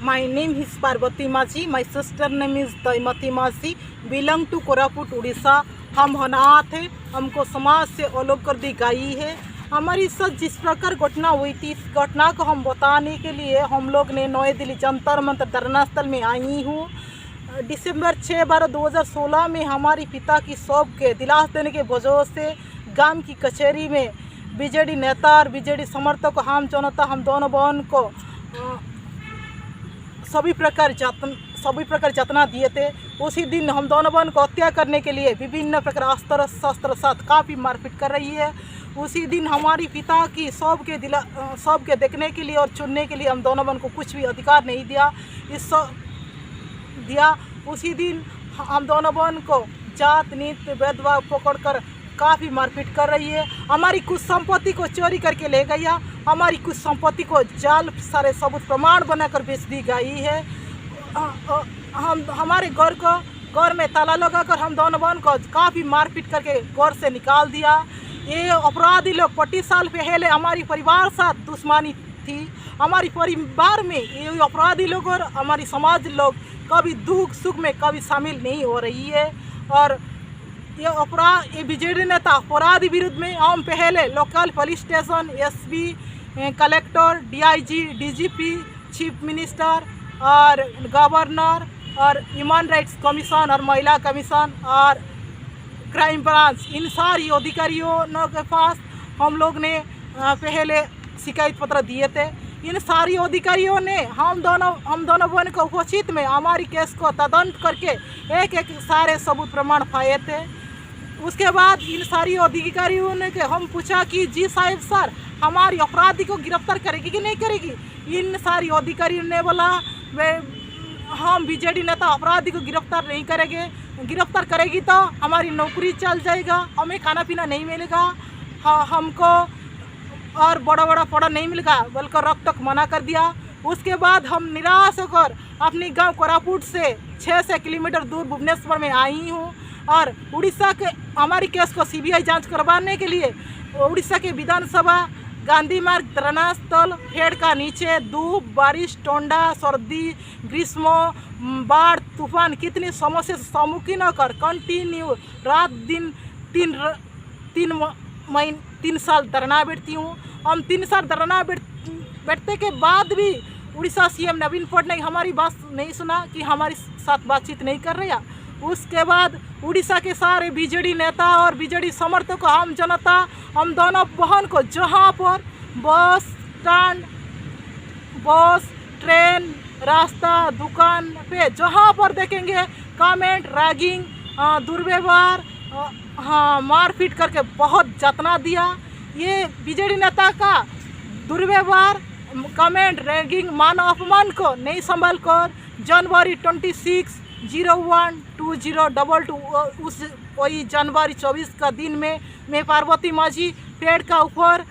My name is Parvati Maji. My sister name is Daimati Maji. Belong to Koraput Orissa. हम अनाथ हैं, हमको समाज से अलग कर दी गई है। हमारी साथ जिस प्रकार घटना हुई थी, इस घटना को हम बताने के लिए हम लोग ने नई दिल्ली जंतर मंतर धरना स्थल में आई हूँ। दिसंबर 6/12/2016 में हमारे पिता की शव के दिलास देने के वजह से गांव की कचहरी में बीजेडी नेता और बीजेडी समर्थक हम जनता हम दोनों बहन को सभी प्रकार यातना दिए थे। उसी दिन हम दोनों बहन को हत्या करने के लिए विभिन्न प्रकार अस्त्र शस्त्र साथ काफ़ी मारपीट कर रही है। उसी दिन हमारी पिता की शव के देखने के लिए और चुनने के लिए हम दोनों बहन को कुछ भी अधिकार नहीं दिया। उसी दिन हम दोनों बहन को जात नीत भेदभाव पकड़कर काफ़ी मारपीट कर रही है। हमारी कुछ संपत्ति को चोरी करके ले गया। हमारी कुछ संपत्ति को जाल सारे सबूत प्रमाण बनाकर बेच दी गई है। हमारे घर में ताला लगाकर हम दोनों बहन को काफ़ी मारपीट करके घर से निकाल दिया। ये अपराधी लोग 25 साल पहले हमारी परिवार साथ दुश्मनी थी। हमारी परिवार में ये अपराधी लोग और हमारी समाज लोग कभी दुख सुख में कभी शामिल नहीं हो रही है। और ये बीजेडी नेता अपराधी विरुद्ध में हम पहले local police station, SP, collector, DIG, DGP, chief minister और गवर्नर और ह्यूमन राइट्स कमीशन और महिला कमीशन और क्राइम ब्रांच, इन सारी अधिकारियों के पास हम लोग ने पहले शिकायत पत्र दिए थे। इन सारी अधिकारियों ने हम दोनों बहन को उपस्थित में हमारी केस को तदंत करके एक सारे सबूत प्रमाण पाए थे। उसके बाद इन सारी अधिकारियों ने हम पूछा कि जी साहिब सर, हमारी अपराधी को गिरफ्तार करेगी कि नहीं करेगी। इन सारी अधिकारियों ने बोला हम बीजेडी नेता अपराधी को गिरफ्तार नहीं करेंगे, गिरफ्तार करेगी तो हमारी नौकरी चल जाएगा, हमें खाना पीना नहीं मिलेगा, हमको और बड़ा पड़ा नहीं मिलेगा, बोलकर रख तक मना कर दिया। उसके बाद हम निराश होकर अपनी गांव कोरापुट से 6 किलोमीटर दूर भुवनेश्वर में आई हूँ और उड़ीसा के हमारी केस को सीबीआई जांच करवाने के लिए उड़ीसा के विधानसभा, गांधी मार्ग, धरना स्थल, पेड़ का नीचे धूप, बारिश, टोंडा, सर्दी, ग्रीष्म, बाढ़, तूफान कितनी समस्या से सम्मुखीन होकर कंटिन्यू रात दिन 3 साल धरना बैठती हूँ। हम 3 साल धरना बैठते के बाद भी उड़ीसा सीएम नवीन पटनायक हमारी बात नहीं सुना कि हमारे साथ बातचीत नहीं कर रहा। उसके बाद उड़ीसा के सारे बीजेडी नेता और बीजेडी समर्थक हम जनता हम दोनों बहन को जहाँ पर बस स्टैंड, बस, ट्रेन, रास्ता, दुकान पे जहाँ पर देखेंगे कमेंट, रैगिंग, दुर्व्यवहार, मारपीट करके बहुत यातना दिया। ये बीजेडी नेता का दुर्व्यवहार, कमेंट, रैगिंग, मान अपमान को नहीं संभाल कर जनवरी 26/01/2022 उस वही जनवरी 24 का दिन में मैं पार्वती माजी पेड़ का ऊपर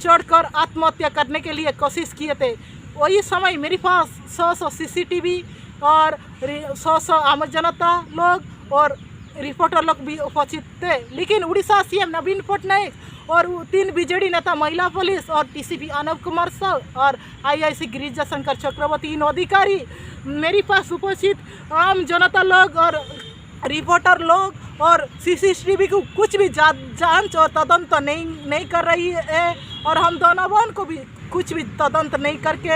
चढ़कर आत्महत्या करने के लिए कोशिश किए थे। वही समय मेरे पास 100 CCTV और 100 आम जनता लोग और रिपोर्टर लोग भी उपस्थित थे। लेकिन उड़ीसा सीएम नवीन पटनायक और 3 बीजेडी नेता, महिला पुलिस और टीसीपी अनूप कुमार साव और IIC गिरिजा शंकर चक्रवर्ती, इन अधिकारी मेरे पास उपस्थित आम जनता लोग और रिपोर्टर लोग और CCTV को कुछ भी जांच और तदंत नहीं कर रही है। और हम दोनों बहन को भी कुछ भी तदंत नहीं करके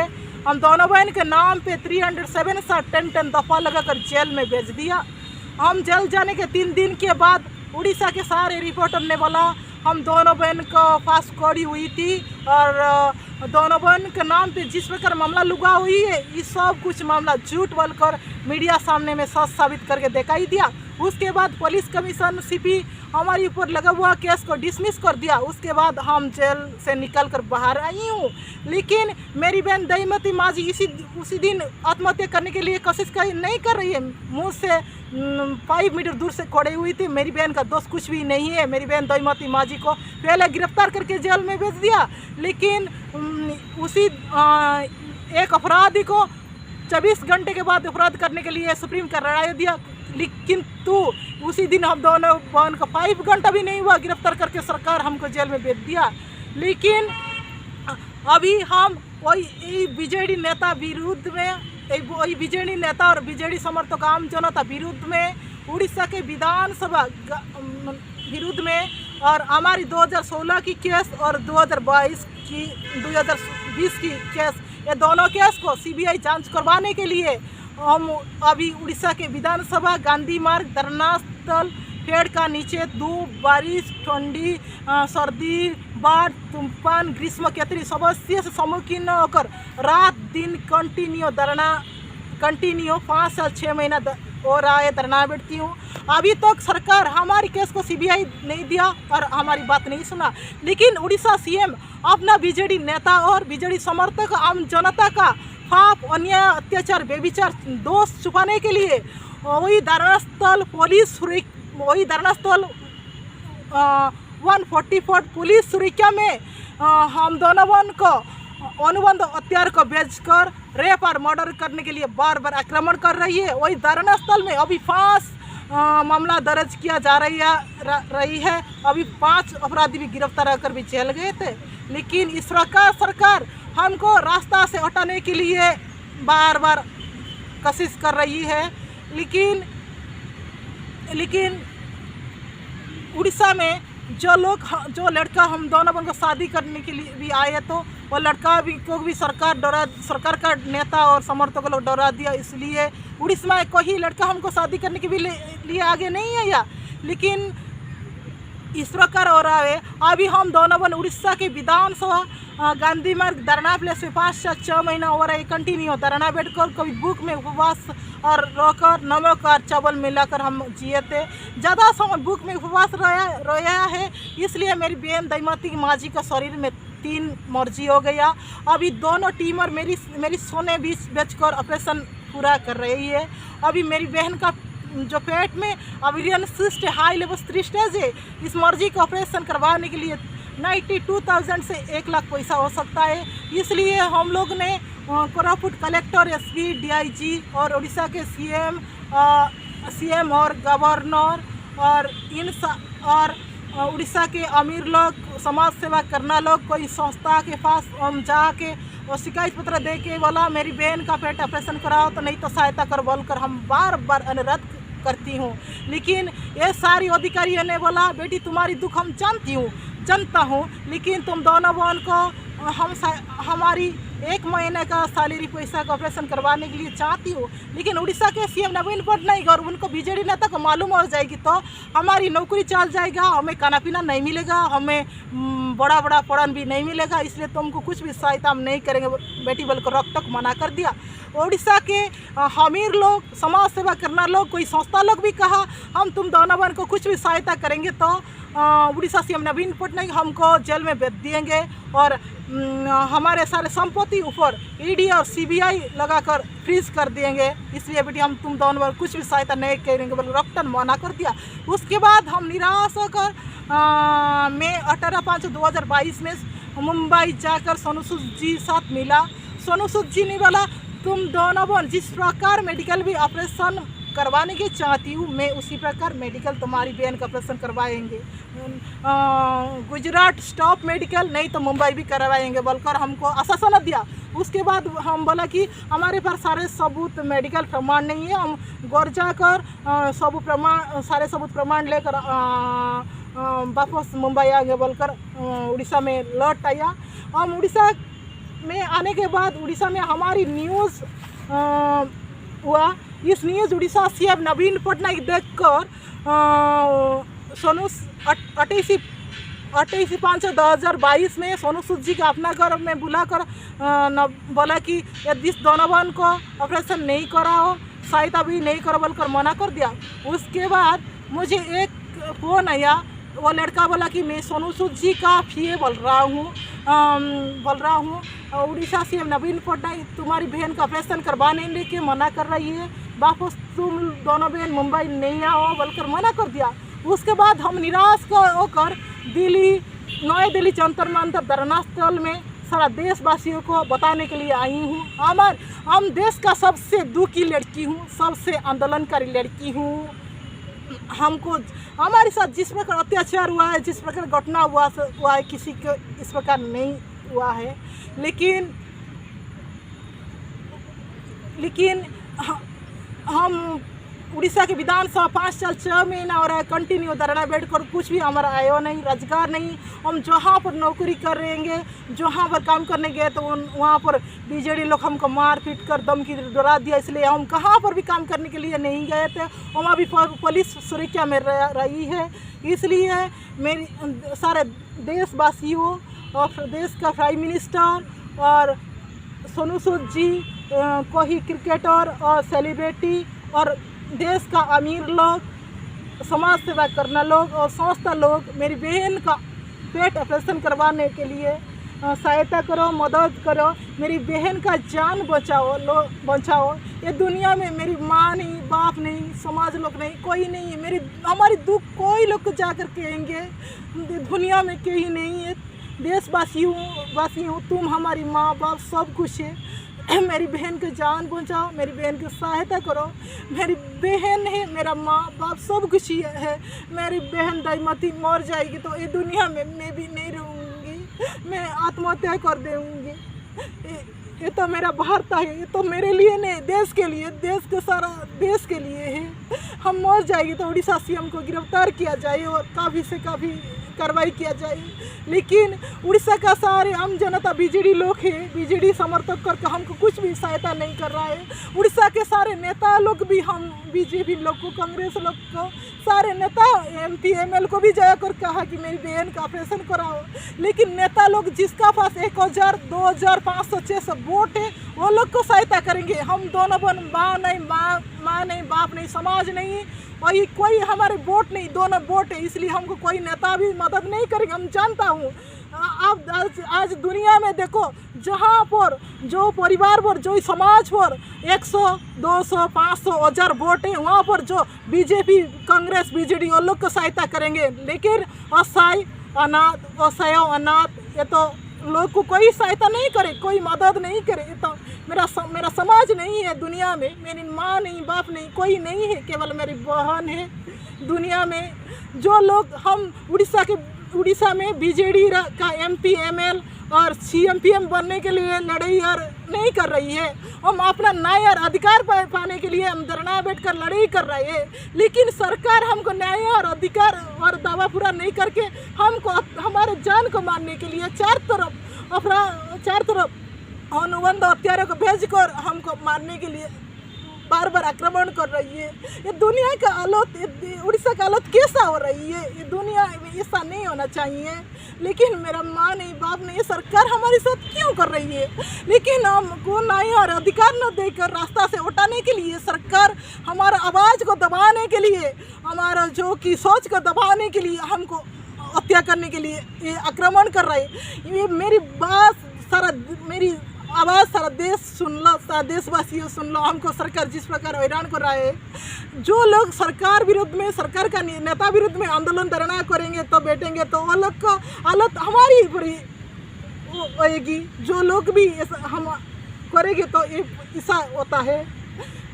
हम दोनों बहन के नाम पे 307 से 10 दफ़ा लगाकर जेल में भेज दिया। हम जेल जाने के 3 दिन के बाद उड़ीसा के सारे रिपोर्टर ने बोला हम दोनों बहन को पास कड़ी हुई थी और दोनों बहन के नाम पे जिस प्रकार मामला लुगा हुई है, ये सब कुछ मामला झूठ बोलकर मीडिया सामने में सच साबित करके दिखाई दिया। उसके बाद पुलिस कमीशन CP हमारे ऊपर लगा हुआ केस को डिसमिस कर दिया। उसके बाद हम जेल से निकल कर बाहर आई हूँ। लेकिन मेरी बहन दईमती माजी उसी दिन आत्महत्या करने के लिए कोशिश नहीं कर रही है। मुँह से 5 मीटर दूर से खड़े हुई थी। मेरी बहन का दोस्त कुछ भी नहीं है। मेरी बहन दईमती माजी को पहले गिरफ्तार करके जेल में भेज दिया। लेकिन उसी एक अपराधी को 24 घंटे के बाद अपराध करने के लिए सुप्रीम का राय दिया। लेकिन उसी दिन हम दोनों बहन का 5 घंटा भी नहीं हुआ गिरफ्तार करके सरकार हमको जेल में भेज दिया। लेकिन अभी हम वही बीजेडी नेता विरुद्ध में, वही बीजेडी नेता और बीजेडी समर्थक आम जनता विरुद्ध में, उड़ीसा के विधानसभा विरुद्ध में, और हमारी 2016 की केस और 2020 की केस, ये दोनों केस को सीबीआई जांच करवाने के लिए हम अभी उड़ीसा के विधानसभा गांधी मार्ग धरना स्थल पेड़ का नीचे धूप, बारिश, ठंडी, सर्दी, बाढ़, तूफान, ग्रीष्म केतरी समस्या से सम्मुखीन होकर रात दिन कंटिन्यू 5 से 6 महीना हो रहा है धरना बैठती हूँ। अभी तक सरकार हमारी केस को सीबीआई नहीं दिया और हमारी बात नहीं सुना, लेकिन उड़ीसा सीएम अपना बीजेडी नेता और बीजेडी समर्थक आम जनता का पाप, अन्याय, अत्याचार, बेविचार दोष छुपाने के लिए वही धरना स्थल 144 पुलिस सुरक्षा में हम दोनों को अनुबंध हथियार को बेचकर रेप और मर्डर करने के लिए बार बार आक्रमण कर रही है। वही धरना स्थल में अभी 5 मामला दर्ज किया जा रही है। अभी 5 अपराधी भी गिरफ्तार होकर भी जेल गए थे, लेकिन इस प्रकार सरकार हमको रास्ता से हटाने के लिए बार बार कोशिश कर रही है। लेकिन उड़ीसा में जो लड़का हम दोनों को शादी करने के लिए भी आए, तो वो लड़का को भी सरकार का नेता और समर्थक लोग डरा दिया। इसलिए उड़ीसा में कोई लड़का हमको शादी करने के भी लिए आगे नहीं आया। लेकिन इस प्रकार हो रहा है। अभी हम दोनों उड़ीसा के विधानसभा गांधी मार्ग धरना प्लेस में 5 से 6 महीना हो रहा है कंटिन्यू धरना बैठकर, कभी भूख में उपवास और रोकर नमक और चावल मिलाकर हम जिए थे। ज़्यादा समय भूख में उपवास रोया है, इसलिए मेरी बहन दईमती माँ जी का शरीर में 3 मर्जी हो गया। अभी दोनों टीमर मेरी सोने बेचकर ऑपरेशन पूरा कर रही है। अभी मेरी बहन का जो पेट में अविरियन सिस्ट हाई लेवल 3 स्टेज है, इस मर्जी का ऑपरेशन करवाने के लिए 92,000 से 1 लाख पैसा हो सकता है। इसलिए हम लोग ने कोरापुट कलेक्टर, एसपी, डीआईजी और उड़ीसा के सीएम और गवर्नर और उड़ीसा के अमीर लोग, समाज सेवा करना लोग, कोई संस्था के पास हम जाके और शिकायत पत्र दे के बोला मेरी बहन का पेट ऑपरेशन कराओ, तो नहीं तो सहायता कर बोलकर हम बार बार अनुरोध करती हूँ। लेकिन ये सारी अधिकारियों ने बोला बेटी तुम्हारी दुख हम जानता हूँ, लेकिन तुम दोनों बहन को हमारी 1 महीने का सैलरी पैसा का ऑपरेशन करवाने के लिए चाहती हूँ। लेकिन उड़ीसा के सीएम नवीन पटनायक और उनको बीजेडी नेता को मालूम हो जाएगी तो हमारी नौकरी चल जाएगा, हमें खाना पीना नहीं मिलेगा, हमें बड़ा पढ़न भी नहीं मिलेगा, इसलिए तुमको कुछ भी सहायता हम नहीं करेंगे बेटी बल को रोक टोक मना कर दिया। उड़ीसा के अमीर लोग, समाज सेवा करना लोग, कोई संस्था लोग भी कहा हम तुम दोनों बहन को कुछ भी सहायता करेंगे तो उड़ीसा सीएम नवीन पटनायक हमको जेल में भेज देंगे और हमारे सारे संपत्ति ऊपर ईडी और सीबीआई लगाकर फ्रीज कर देंगे। इसलिए बेटी हम तुम दोनों बार कुछ भी सहायता नहीं करेंगे बोल रक्तन मना कर दिया। उसके बाद हम निराश होकर मैं 18/5/2022 में मुंबई जाकर सोनू सूद जी साथ मिला। सोनू सूद जी ने बोला तुम दोनों बहन जिस प्रकार मेडिकल भी ऑपरेशन करवाने की चाहती हूँ, मैं उसी प्रकार मेडिकल तुम्हारी बहन का ऑपरेशन करवाएंगे। गुजरात स्टॉप मेडिकल, नहीं तो मुंबई भी करवाएंगे बोलकर हमको आश्वासन दिया। उसके बाद हम बोला कि हमारे पास सारे सबूत मेडिकल प्रमाण नहीं है, हम गौर जाकर सारे सबूत प्रमाण लेकर वापस मुंबई आगे बोलकर उड़ीसा में लौट आया। हम उड़ीसा में आने के बाद उड़ीसा में हमारी न्यूज़ हुआ। इस न्यूज़ उड़ीसा सीएम नवीन पटनायक देखकर 28/5/2022 में सोनू सूद जी का अपना घर में बुलाकर बोला कि यदि दोनों बहन को ऑपरेशन नहीं कराओ, सहायता भी नहीं करो बोलकर मना कर दिया। उसके बाद मुझे एक फ़ोन आया, वो लड़का बोला कि मैं सोनू सूद जी का फीए बोल रहा हूँ उड़ीसा सीएम नवीन पटनायक तुम्हारी बहन का ऑपरेशन करवाने लेके मना कर रही है, वापस तुम दोनों बहन मुंबई नहीं आओ बोलकर मना कर दिया। उसके बाद हम निराश होकर नई दिल्ली जंतर मंतर धरना स्थल में सारा देशवासियों को बताने के लिए आई हूँ। हम देश का सबसे दुखी लड़की हूँ, सबसे आंदोलनकारी लड़की हूँ। हमको हमारे साथ जिस प्रकार अत्याचार हुआ है, जिस प्रकार घटना हुआ है, किसी को इस प्रकार नहीं हुआ है। लेकिन लेकिन हम उड़ीसा के विधानसभा 5 साल 6 महीना हो रहा है कंटिन्यू धरना बैठकर, कुछ भी हमारा आया नहीं, रोजगार नहीं। हम जहाँ पर नौकरी कर रहेंगे, जहाँ पर काम करने गए तो वहाँ पर बीजेडी लोग हमको मार पीट कर धमकी डरा दिया, इसलिए हम कहाँ पर भी काम करने के लिए नहीं गए थे। हम अभी पुलिस सुरक्षा में रही है। इसलिए मेरी सारे देशवासियों और देश का प्राइम मिनिस्टर और सोनू सूद जी, कोई क्रिकेटर और सेलिब्रिटी और देश का अमीर लोग, समाज सेवा करना लोग और संस्था लोग मेरी बहन का पेट ऑपरेशन करवाने के लिए सहायता करो, मदद करो। मेरी बहन का जान बचाओ, लोग बचाओ। ये दुनिया में मेरी माँ नहीं, बाप नहीं, समाज लोग नहीं, कोई नहीं है। हमारी दुख कोई लोग को जाकर कहेंगे, दुनिया में कहीं नहीं है। देशवासी हूँ, तुम हमारी माँ बाप सब कुछ है। मेरी बहन की जान बचाओ, मेरी बहन की सहायता करो। मेरी बहन है, मेरा माँ बाप सब कुछ ही है। मेरी बहन दईमती मर जाएगी तो ये दुनिया में मैं भी नहीं रहूँगी, मैं आत्महत्या कर दूँगी। ये तो मेरा भारत है, ये तो मेरे लिए नहीं, देश के लिए, देश के सारा देश के लिए है। हम मर जाएंगे तो उड़ीसा सीएम को गिरफ्तार किया जाए और काफ़ी से काफ़ी कार्रवाई किया जाए। लेकिन उड़ीसा का सारे आम जनता बीजेडी लोग है, बीजेडी समर्थक करके हमको कुछ भी सहायता नहीं कर रहा है। उड़ीसा के सारे नेता लोग भी, हम बीजेपी लोग को, कांग्रेस लोग को, सारे नेता MP ML को भी जाकर कहा कि मेरी बहन का ऑपरेशन कराओ। लेकिन नेता लोग जिसका पास 1000, 2000, 500, 600 वोट है वो लोग को सहायता करेंगे। हम दोनों बन माँ नहीं, माँ नहीं, बाप नहीं, समाज नहीं, वही कोई हमारे वोट नहीं, दोनों वोट है। इसलिए हमको कोई नेता भी मदद नहीं करेंगे। हम जानता हूँ आप आज दुनिया में देखो, जहाँ पर जो परिवार पर, जो समाज पर 100, 200, 500, 1000 वोट है, वहाँ पर जो बीजेपी, कांग्रेस, बीजेडी वो लोग को सहायता करेंगे। लेकिन असहाय, अनाथ ये तो लोग को कोई सहायता नहीं करे, कोई मदद नहीं करे। ये तो मेरा समाज नहीं है दुनिया में। मेरी माँ नहीं, बाप नहीं, कोई नहीं है, केवल मेरी बहन है दुनिया में। जो लोग हम उड़ीसा में बीजेडी का MP ML और CM PM बनने के लिए लड़ाई और नहीं कर रही है। हम अपना न्याय और अधिकार पाने के लिए हम धरना बैठकर लड़ाई कर रहे हैं। लेकिन सरकार हमको न्याय और अधिकार और दावा पूरा नहीं करके हमको हमारे जान को मारने के लिए चार तरफ अनुबंध हत्यारों को भेजकर हमको मारने के लिए बार बार आक्रमण कर रही है। ये दुनिया का हालत, उड़ीसा का हालत कैसा हो रही है? ये दुनिया में ऐसा नहीं होना चाहिए। लेकिन मेरा माँ नहीं, बाप नहीं, सरकार हमारे साथ क्यों कर रही है? लेकिन हमको न्याय और अधिकार न देकर रास्ता से उठाने के लिए, सरकार हमारा आवाज़ को दबाने के लिए, हमारा जो कि सोच को दबाने के लिए, हमको हत्या करने के लिए ये आक्रमण कर रहा है। ये मेरी बात मेरी आवाज़ सारा देश सुन लो, सारा देशवासियों सुन लो। हमको सरकार जिस प्रकार हैरान कर रहा है, जो लोग सरकार विरुद्ध में, सरकार का नेता विरुद्ध में आंदोलन धरना करेंगे तो बैठेंगे तो वो लोग का हालत हमारी बुरी होएगी। जो लोग भी ऐसा हम करेंगे तो ऐसा होता है,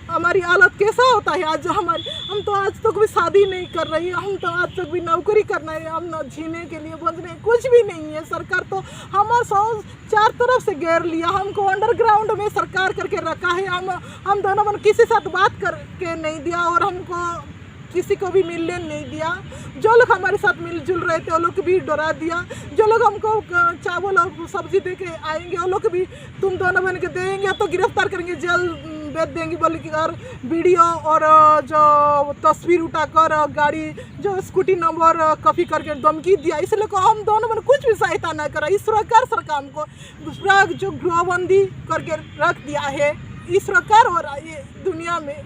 हमारी हालत कैसा होता है। आज हम तो आज तक भी शादी नहीं कर रही, हम तो आज तक भी नौकरी करना है, हम न जीने के लिए बचने कुछ भी नहीं है। सरकार तो हमारे साथ चार तरफ से घेर लिया, हमको अंडरग्राउंड में सरकार करके रखा है। हम दोनों मन किसी साथ बात करके नहीं दिया और हमको किसी को भी मिलने नहीं दिया। जो लोग हमारे साथ मिलजुल रहे थे वो लोग भी डरा दिया। जो लोग हमको चावल और सब्जी दे के आएंगे वो लोग भी तुम दोनों बन के देंगे तो गिरफ्तार करेंगे, जेल भेज देंगे बोल के। और वीडियो और जो तस्वीर उठाकर गाड़ी जो स्कूटी नंबर कॉपी करके धमकी दिया, इसलिए को हम दोनों में कुछ भी सहायता न करा। इस सरकार हमको दूसरा जो गृहबंदी करके रख दिया है, इस प्रकार हो रहा है दुनिया में।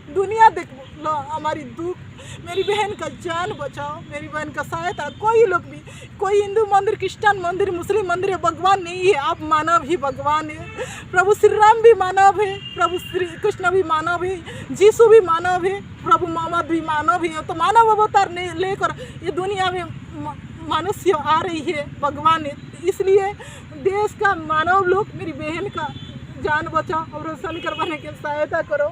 दुनिया देख लो हमारी दुख। मेरी बहन का जान बचाओ, मेरी बहन का सहायता। कोई लोग भी, कोई हिंदू मंदिर, क्रिश्चियन मंदिर, मुस्लिम मंदिर भगवान नहीं है, आप मानव ही भगवान है। प्रभु श्री राम भी मानव है, प्रभु श्री कृष्ण भी मानव है, जीसु भी मानव है, प्रभु मोहम्मद भी मानव है। तो मानव अवतार लेकर ये दुनिया में मनुष्य आ रही है, भगवान है। इसलिए देश का मानव लोग मेरी बहन का जान बचाओ, ऑपरेशन करवाने की सहायता करो।